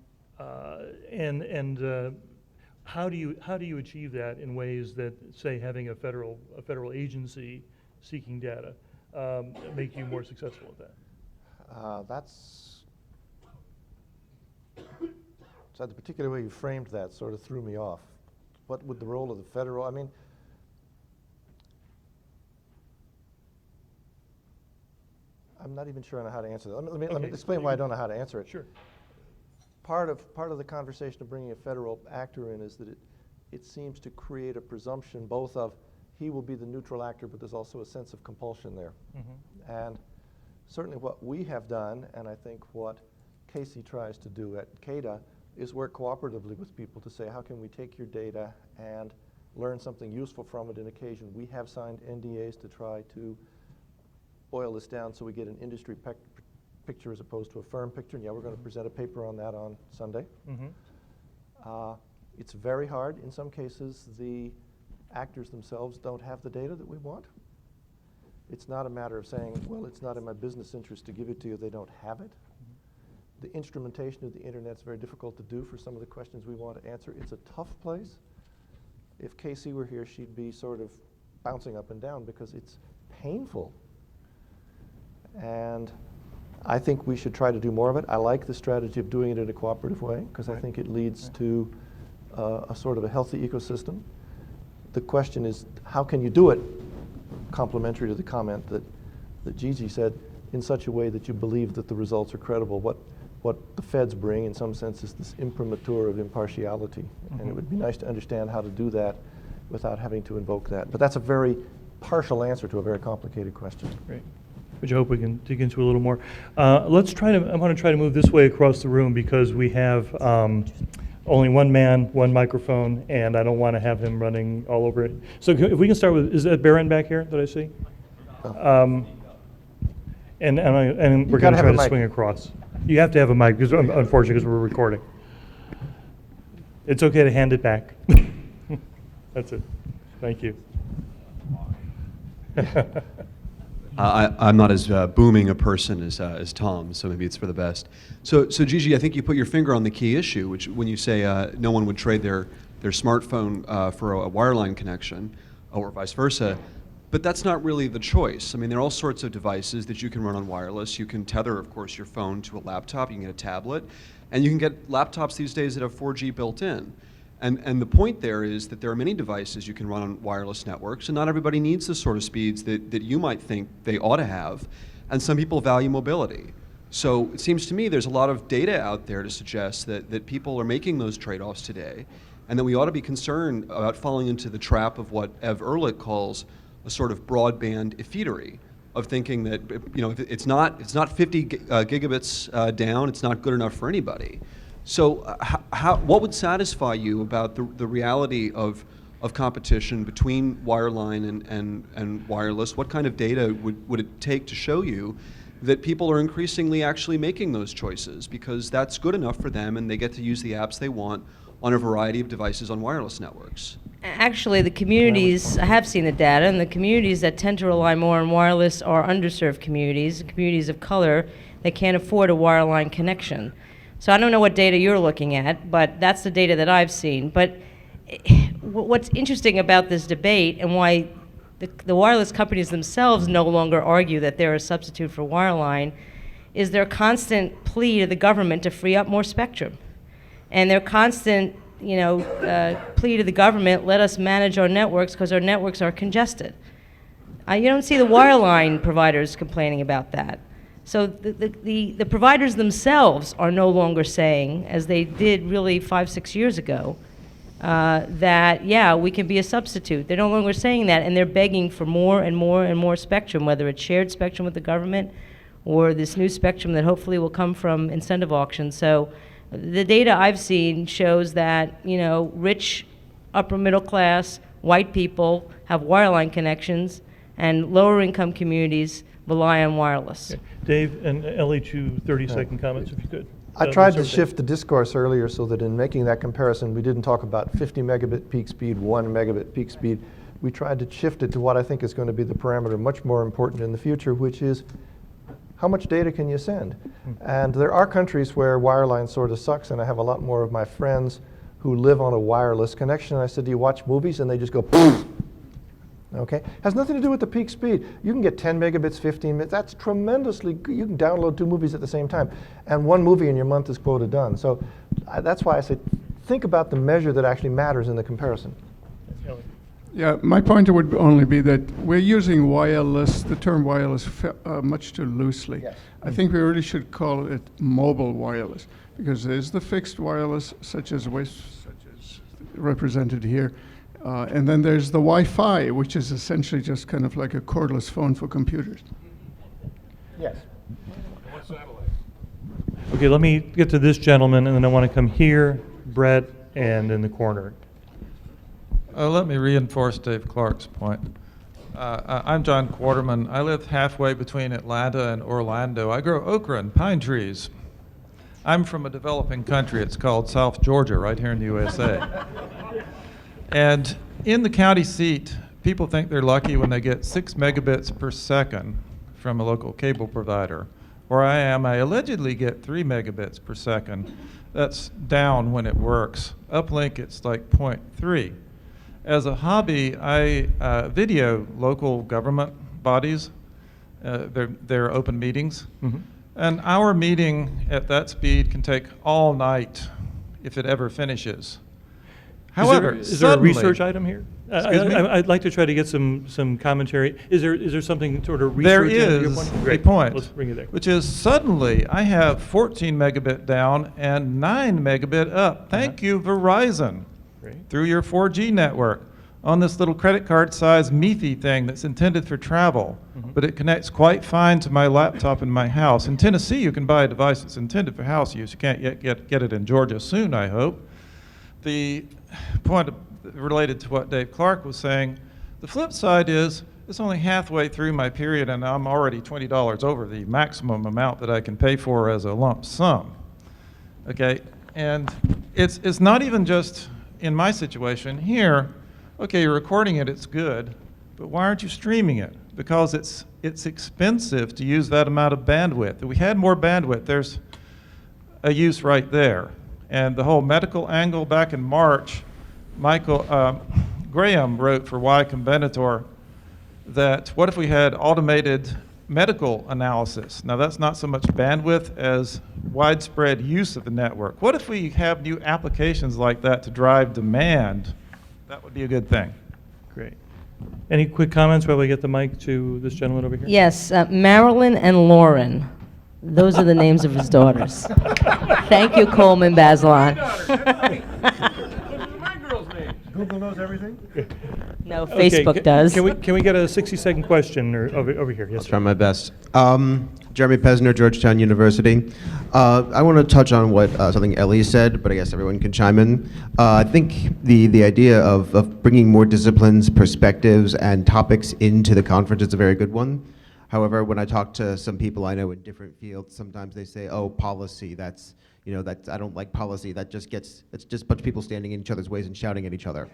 do you achieve that in ways that, say, having a federal agency seeking data make you more successful at that?
So the particular way you framed that sort of threw me off. What would the role of the federal? I mean, I'm not even sure I know how to answer that. Let me explain why I don't know how to answer it.
Sure.
Part of the conversation of bringing a federal actor in is that it seems to create a presumption both of he will be the neutral actor, but there's also a sense of compulsion there. Mm-hmm. And certainly what we have done, and I think what Casey tries to do at CADA, is work cooperatively with people to say, how can we take your data and learn something useful from it in occasion? We have signed NDAs to try to boil this down so we get an industry picture as opposed to a firm picture. And yeah, we're going to present a paper on that on Sunday. Mm-hmm. It's very hard. In some cases, the actors themselves don't have the data that we want. It's not a matter of saying, well, it's not in my business interest to give it to you. They don't have it. Mm-hmm. The instrumentation of the internet is very difficult to do for some of the questions we want to answer. It's a tough place. If Casey were here, she'd be sort of bouncing up and down because it's painful. And I think we should try to do more of it. I like the strategy of doing it in a cooperative way because I think it leads to a sort of a healthy ecosystem. The question is, how can you do it, complementary to the comment that Gigi said, in such a way that you believe that the results are credible? What the feds bring, in some sense, is this imprimatur of impartiality. Mm-hmm. And it would be nice to understand how to do that without having to invoke that. But that's a very partial answer to a very complicated question.
Great. Which I hope we can dig into a little more. I want to try to move this way across the room because we have only one man, one microphone, and I don't want to have him running all over it. So if we can start with, is that Barron back here that I see? Oh. And we're going to try to swing across. You have to have a mic, because unfortunately, because we're recording. It's okay to hand it back. That's it. Thank you.
I'm not as booming a person as Tom, so maybe it's for the best. So Gigi, I think you put your finger on the key issue, which when you say no one would trade their smartphone for a wireline connection, or vice versa, but that's not really the choice. I mean, there are all sorts of devices that you can run on wireless. You can tether, of course, your phone to a laptop. You can get a tablet, and you can get laptops these days that have 4G built in. And the point there is that there are many devices you can run on wireless networks, and not everybody needs the sort of speeds that you might think they ought to have, and some people value mobility. So it seems to me there's a lot of data out there to suggest that people are making those trade-offs today, and that we ought to be concerned about falling into the trap of what Ev Ehrlich calls a sort of broadband effetery, of thinking that if it's not 50 gigabits down, it's not good enough for anybody. So what would satisfy you about the reality of competition between wireline and wireless? What kind of data would it take to show you that people are increasingly actually making those choices because that's good enough for them and they get to use the apps they want on a variety of devices on wireless networks?
Actually, the communities, I have seen the data, and the communities that tend to rely more on wireless are underserved communities of color that can't afford a wireline connection. So I don't know what data you're looking at, but that's the data that I've seen. But what's interesting about this debate and why the wireless companies themselves no longer argue that they're a substitute for wireline is their constant plea to the government to free up more spectrum. And their constant plea to the government, let us manage our networks because our networks are congested. You don't see the wireline providers complaining about that. So the providers themselves are no longer saying, as they did really 5-6 years ago, that, yeah, we can be a substitute. They're no longer saying that, and they're begging for more and more and more spectrum, whether it's shared spectrum with the government or this new spectrum that hopefully will come from incentive auctions. So The data I've seen shows that, you know, rich, upper middle class, white people have wireline connections, and lower income communities rely on wireless.
Okay. Dave and Ellie, 30-second comments, if you could.
I tried to
Dave.
shift the discourse earlier so that in making that comparison, we didn't talk about 50 megabit peak speed, 1 megabit peak speed. We tried to shift it to what I think is going to be the parameter much more important in the future, which is how much data can you send? And there are countries where wireline sort of sucks, and I have a lot more of my friends who live on a wireless connection. And I said, do you watch movies? And they just go, poof. Okay? Has nothing to do with the peak speed. You can get 10 megabits, 15 minutes. That's tremendously good. You can download 2 movies at the same time. And 1 movie in your month is quota done. So that's why I say think about the measure that actually matters in the comparison.
Ellie.
Yeah, my point would only be that we're using wireless, the term wireless, much too loosely.
Yes.
I think we really should call it mobile wireless, because there's the fixed wireless, such as represented here, and then there's the Wi-Fi, which is essentially just kind of like a cordless phone for computers.
Yes.
Okay, let me get to this gentleman, and then I want to come here, Brett, and in the corner.
Let me reinforce Dave Clark's point. I'm John Quarterman. I live halfway between Atlanta and Orlando. I grow okra and pine trees. I'm from a developing country. It's called South Georgia, right here in the USA. And in the county seat, people think they're lucky when they get 6 megabits per second from a local cable provider. Where I am, I allegedly get 3 megabits per second. That's down when it works. Uplink, it's like 0.3. As a hobby, I video local government bodies, their open meetings.
Mm-hmm.
And our meeting at that speed can take all night if it ever finishes. However,
is there a
suddenly-
research item here?
Excuse me?
I'd like to try to get some commentary. Is there something sort of
There
research? in your
is
point?
a
Great.
point,
Let's bring it there.
which is suddenly I have 14 megabit down and 9 megabit up. Thank you, Verizon,
Great.
through your 4G network on this little credit card size Mefi thing that's intended for travel, but it connects quite fine to my laptop in my house. In Tennessee, you can buy a device that's intended for house use. You can't yet get it in Georgia soon, I hope. The point related to what Dave Clark was saying, the flip side is it's only halfway through my period and I'm already $20 over the maximum amount that I can pay for as a lump sum. Okay, and it's not even just in my situation here. Okay, you're recording it, it's good, but why aren't you streaming it? Because it's expensive to use that amount of bandwidth. If we had more bandwidth, there's a use right there. And the whole medical angle back in March, Graham wrote for Y Combinator that what if we had automated medical analysis? Now that's not so much bandwidth as widespread use of the network. What if we have new applications like that to drive demand? That would be a good thing.
Great. Any quick comments while we get the mic to this gentleman over here?
Yes, Marilyn and Lauren. Those are the names of his daughters. Thank you, Coleman Bazelon.
Google knows everything?
No,
Okay,
Facebook does.
Can we get a 60-second question over here? Yes,
I'll try my best. Jeremy Pesner, Georgetown University. I want to touch on what something Ellie said, but I guess everyone can chime in. I think the idea of bringing more disciplines, perspectives, and topics into the conference is a very good one. However, when I talk to some people I know in different fields, sometimes they say, "Oh, policy. That's I don't like policy. It's just a bunch of people standing in each other's ways and shouting at each other."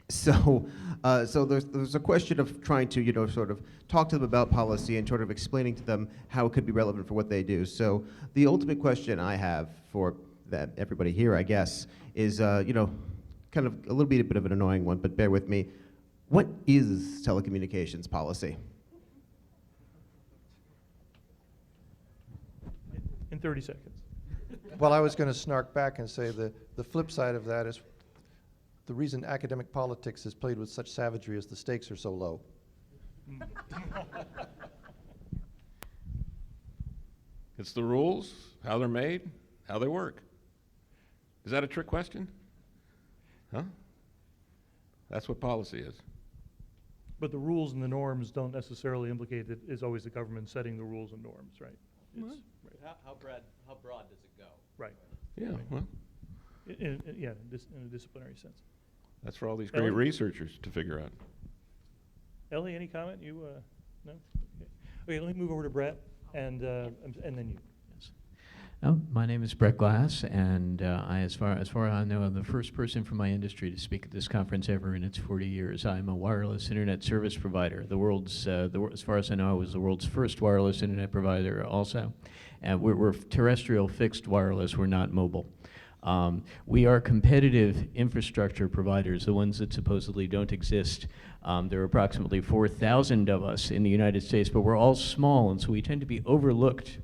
So there's a question of trying to sort of talk to them about policy and sort of explaining to them how it could be relevant for what they do. So the ultimate question I have for everybody here, I guess, is kind of a little bit of an annoying one, but bear with me. What is telecommunications policy?
In 30 seconds.
Well, I was going to snark back and say the flip side of that is the reason academic politics is played with such savagery is the stakes are so low.
It's the rules, how they're made, how they work. Is that a trick question? Huh? That's what policy is.
But the rules and the norms don't necessarily implicate that it's always the government setting the rules and norms, right? It's, right.
How broad does it go?
Right.
Yeah, well,
Yeah, in a disciplinary sense.
that's for all these great
Ellie?
researchers to figure out.
Ellie, any comment? You, no? Okay, let me move over to Brett, and then you. Yes.
My name is Brett Glass, and as far as I know, I'm the first person from my industry to speak at this conference ever in its 40 years. I'm a wireless internet service provider. As far as I know, I was the world's first wireless internet provider also. And we're terrestrial fixed wireless, we're not mobile. We are competitive infrastructure providers, the ones that supposedly don't exist. There are approximately 4,000 of us in the United States, but we're all small, and so we tend to be overlooked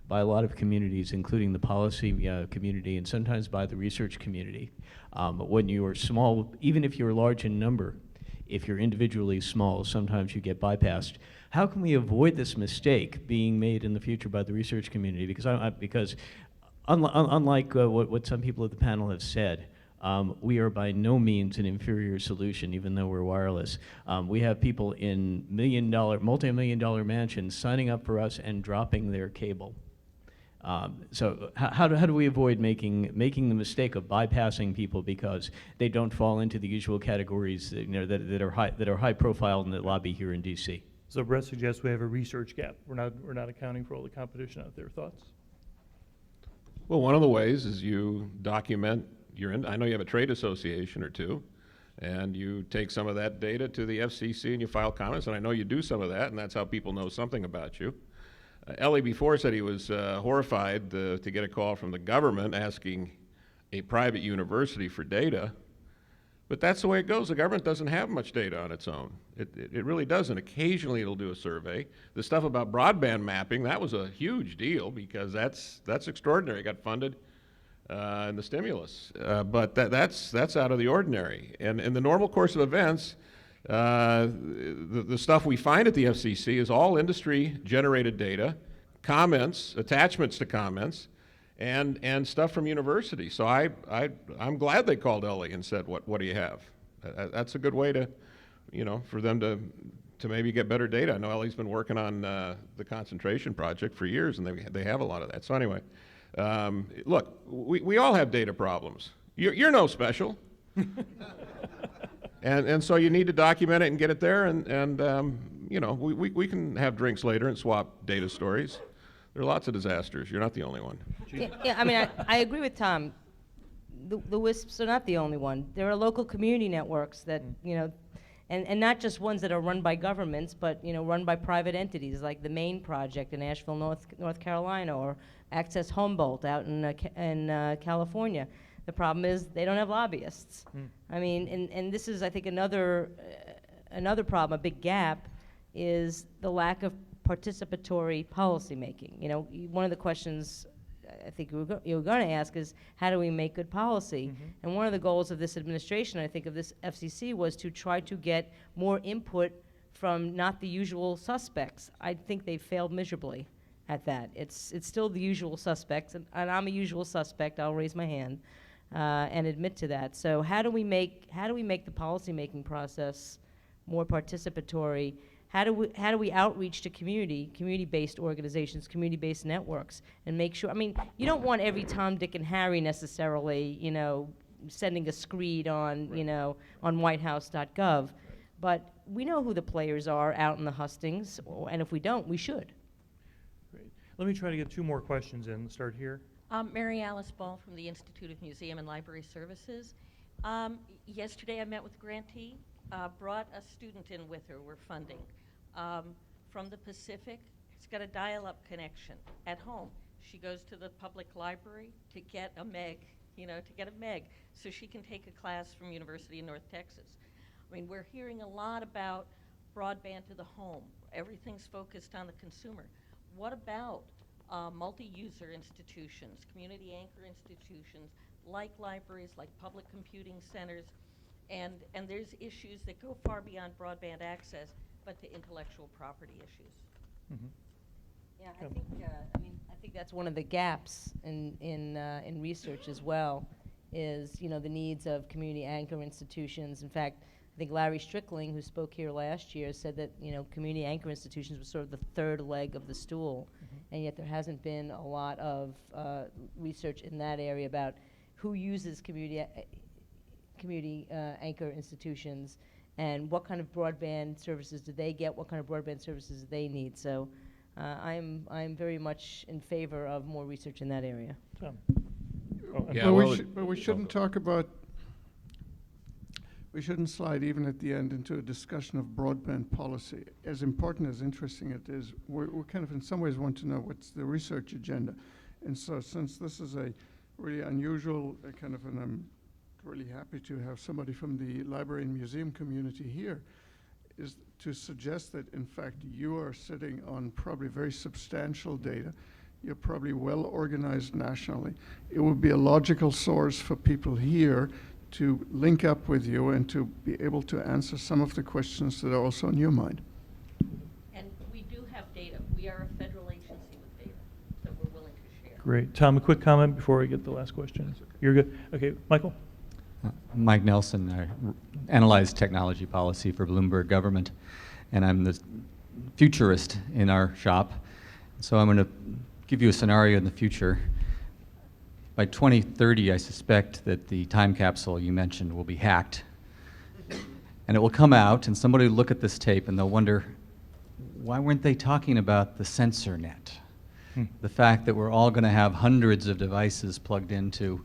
by a lot of communities, including the policy community and sometimes by the research community. When you are small, even if you're large in number, if you're individually small, sometimes you get bypassed. How can we avoid this mistake being made in the future by the research community? Because unlike what some people at the panel have said, we are by no means an inferior solution, even though we're wireless. We have people in multi-million-dollar mansions signing up for us and dropping their cable. So how do we avoid making the mistake of bypassing people because they don't fall into the usual categories that are high profile in the lobby here in D.C.?
So Brett suggests we have a research gap. We're not accounting for all the competition out there. Thoughts?
Well, one of the ways is you document I know you have a trade association or two, and you take some of that data to the FCC and you file comments, and I know you do some of that, and that's how people know something about you. Ellie before said he was horrified to get a call from the government asking a private university for data, but that's the way it goes. The government doesn't have much data on its own. It really doesn't. Occasionally it'll do a survey. The stuff about broadband mapping, that was a huge deal because that's extraordinary. It got funded in the stimulus, but that's out of the ordinary. And in the normal course of events, the stuff we find at the FCC is all industry-generated data, comments, attachments to comments, and stuff from universities. So I'm glad they called Ellie and said, what do you have? That's a good way to, for them to maybe get better data. I know Ellie's been working on the concentration project for years, and they have a lot of that. So anyway, look, we all have data problems. You're no special. And so you need to document it and get it there, and we can have drinks later and swap data stories. There are lots of disasters. You're not the only one.
Yeah, I mean, I agree with Tom. The WISPs are not the only one. There are local community networks that, and not just ones that are run by governments, but, run by private entities, like the Maine Project in Asheville, North Carolina, or Access Humboldt out in California. The problem is they don't have lobbyists. I mean, and this is, I think, another problem, a big gap, is the lack of participatory policymaking. One of the questions I think you were going to ask is, how do we make good policy? And one of the goals of this administration, I think, of this FCC, was to try to get more input from not the usual suspects. I think they failed miserably at that. It's still the usual suspects, and I'm a usual suspect. I'll raise my hand and admit to that. So how do we make the policymaking process more participatory? How do we outreach to community-based organizations, community-based networks, and make sure? I mean, you don't want every Tom, Dick, and Harry necessarily, sending a screed on, on WhiteHouse.gov, but we know who the players are out in the hustings, and if we don't, we should.
Great. Let me try to get two more questions in. Let's start here.
Mary Alice Ball from the Institute of Museum and Library Services. Yesterday I met with a grantee, brought a student in with her, we're funding, from the Pacific. She's got a dial-up connection at home. She goes to the public library to get a MEG, so she can take a class from University of North Texas. I mean, we're hearing a lot about broadband to the home. Everything's focused on the consumer. What about multi-user institutions, community anchor institutions, like libraries, like public computing centers, and there's issues that go far beyond broadband access, but to intellectual property issues.
Yeah, I think that's one of the gaps in research as well, is the needs of community anchor institutions. In fact, I think Larry Strickling, who spoke here last year, said that, community anchor institutions were sort of the third leg of the stool, and yet there hasn't been a lot of research in that area about who uses community anchor institutions and what kind of broadband services do they get, what kind of broadband services do they need. So I'm very much in favor of more research in that area.
Tom?
Yeah,
But we shouldn't talk about, we shouldn't slide even at the end into a discussion of broadband policy. As important as interesting it is, we kind of in some ways want to know what's the research agenda. And so since this is a really unusual and I'm really happy to have somebody from the library and museum community here, is to suggest that in fact you are sitting on probably very substantial data. You're probably well organized nationally. It would be a logical source for people here to link up with you and to be able to answer some of the questions that are also in your mind.
And we do have data. We are a federal agency with data that we're willing to share.
Great. Tom, a quick comment before I get the last question. You're good? Okay, Michael?
Mike Nelson. I analyze technology policy for Bloomberg Government, and I'm the futurist in our shop. So I'm going to give you a scenario in the future. By 2030, I suspect that the time capsule you mentioned will be hacked. And it will come out, and somebody will look at this tape, and they'll wonder, why weren't they talking about the sensor net? The fact that we're all going to have hundreds of devices plugged into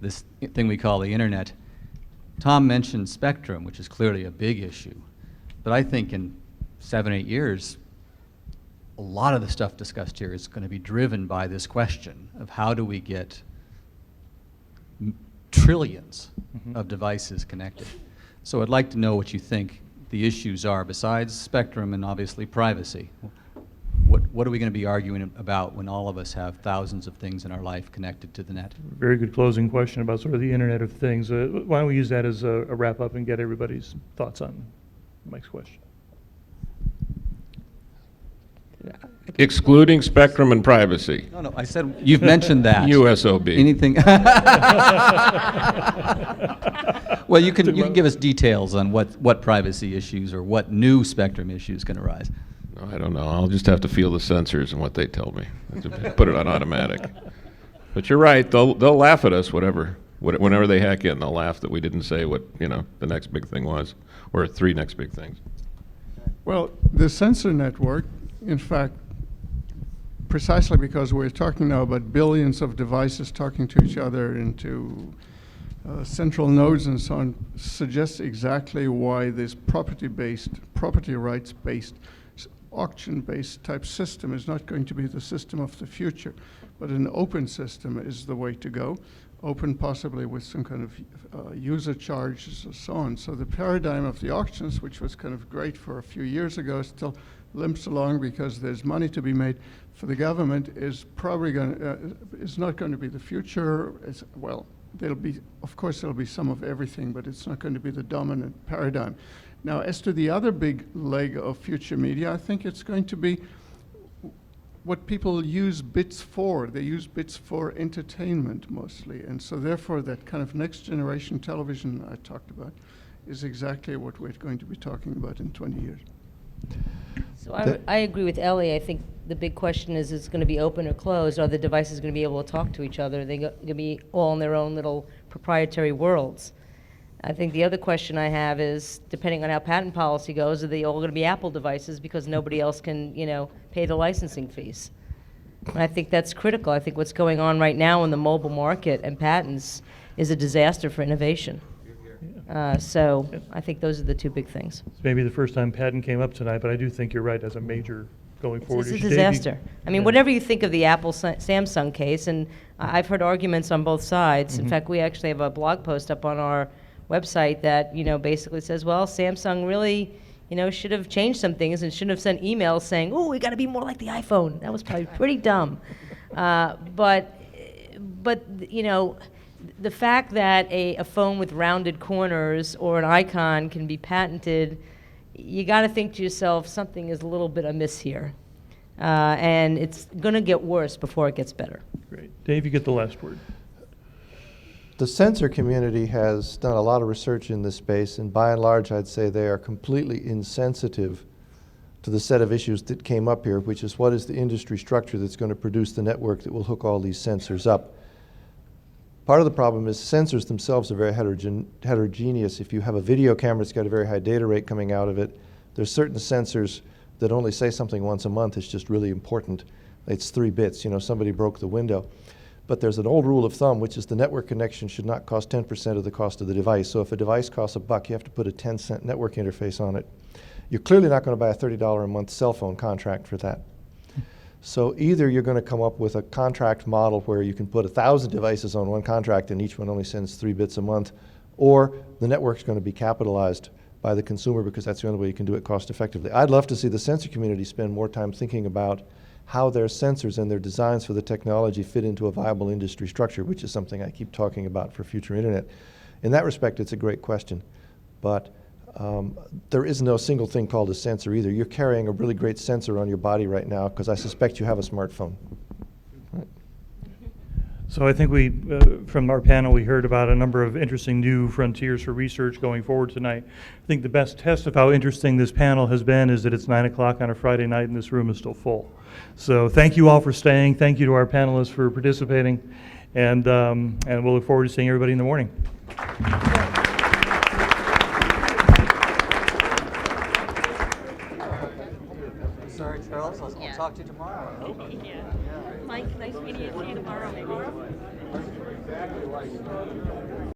this thing we call the internet. Tom mentioned spectrum, which is clearly a big issue. But I think in 7-8 years, a lot of the stuff discussed here is going to be driven by this question of how do we get trillions of devices connected. So I'd like to know what you think the issues are besides spectrum and obviously privacy. What are we going to be arguing about when all of us have thousands of things in our life connected to the net?
Very good closing question about sort of the Internet of Things. Why don't we use that as a wrap-up and get everybody's thoughts on Mike's question?
Excluding spectrum and privacy.
No, I said you've mentioned that.
USOB.
Anything? Well, you can give us details on what privacy issues or what new spectrum issues can arise.
No, I don't know. I'll just have to feel the sensors and what they tell me. Put it on automatic. But you're right. They'll laugh at us. Whenever they hack in, they'll laugh that we didn't say what the next big thing was, or 3 next big things.
Well, the sensor network, in fact, precisely because we're talking now about billions of devices talking to each other into central nodes and so on, suggests exactly why this property rights-based, auction-based type system is not going to be the system of the future, but an open system is the way to go. Open possibly with some kind of user charges and so on. So the paradigm of the auctions, which was kind of great for a few years ago, still limps along because there's money to be made for the government, is probably is not going to be the future. Of course there'll be some of everything, but it's not going to be the dominant paradigm. Now, as to the other big leg of future media, I think it's going to be what people use bits for. They use bits for entertainment mostly, and so therefore that kind of next generation television I talked about is exactly what we're going to be talking about in 20 years.
So I agree with Ellie. I think the big question is it's going to be open or closed. Are the devices going to be able to talk to each other? Are they going to be all in their own little proprietary worlds? I think the other question I have is, depending on how patent policy goes, are they all going to be Apple devices because nobody else can, pay the licensing fees? And I think that's critical. I think what's going on right now in the mobile market and patents is a disaster for innovation. So I think those are the 2 big things.
It's maybe the first time patent came up tonight, but I do think you're right as a major going forward.
It's a disaster. I mean, whatever you think of the Apple-Samsung case, and I've heard arguments on both sides. In fact, we actually have a blog post up on our website that, basically says, well, Samsung really, should have changed some things and shouldn't have sent emails saying, oh, we got to be more like the iPhone. That was probably pretty dumb. But the fact that a phone with rounded corners or an icon can be patented, you got to think to yourself, something is a little bit amiss here. And it's going to get worse before it gets better.
Great. Dave, you get the last word.
The sensor community has done a lot of research in this space, and by and large, I'd say they are completely insensitive to the set of issues that came up here, which is what is the industry structure that's going to produce the network that will hook all these sensors up. Part of the problem is sensors themselves are very heterogeneous. If you have a video camera that's got a very high data rate coming out of it, there's certain sensors that only say something once a month. It's just really important. It's 3 bits, you know, somebody broke the window. But there's an old rule of thumb, which is the network connection should not cost 10% of the cost of the device. So if a device costs $1, you have to put a 10-cent network interface on it. You're clearly not going to buy a $30 a month cell phone contract for that. So either you're going to come up with a contract model where you can put 1,000 devices on one contract and each one only sends 3 bits a month, or the network's going to be capitalized by the consumer because that's the only way you can do it cost effectively. I'd love to see the sensor community spend more time thinking about how their sensors and their designs for the technology fit into a viable industry structure, which is something I keep talking about for future internet. In that respect, it's a great question. But there is no single thing called a sensor either. You're carrying a really great sensor on your body right now because I suspect you have a smartphone. Right.
So I think we, from our panel, we heard about a number of interesting new frontiers for research going forward tonight. I think the best test of how interesting this panel has been is that it's 9 o'clock on a Friday night and this room is still full. So thank you all for staying. Thank you to our panelists for participating. And we'll look forward to seeing everybody in the morning.
Sorry, Charles. I'll talk to you tomorrow. I hope.
Yeah. Mike, nice meeting you. See you tomorrow, maybe.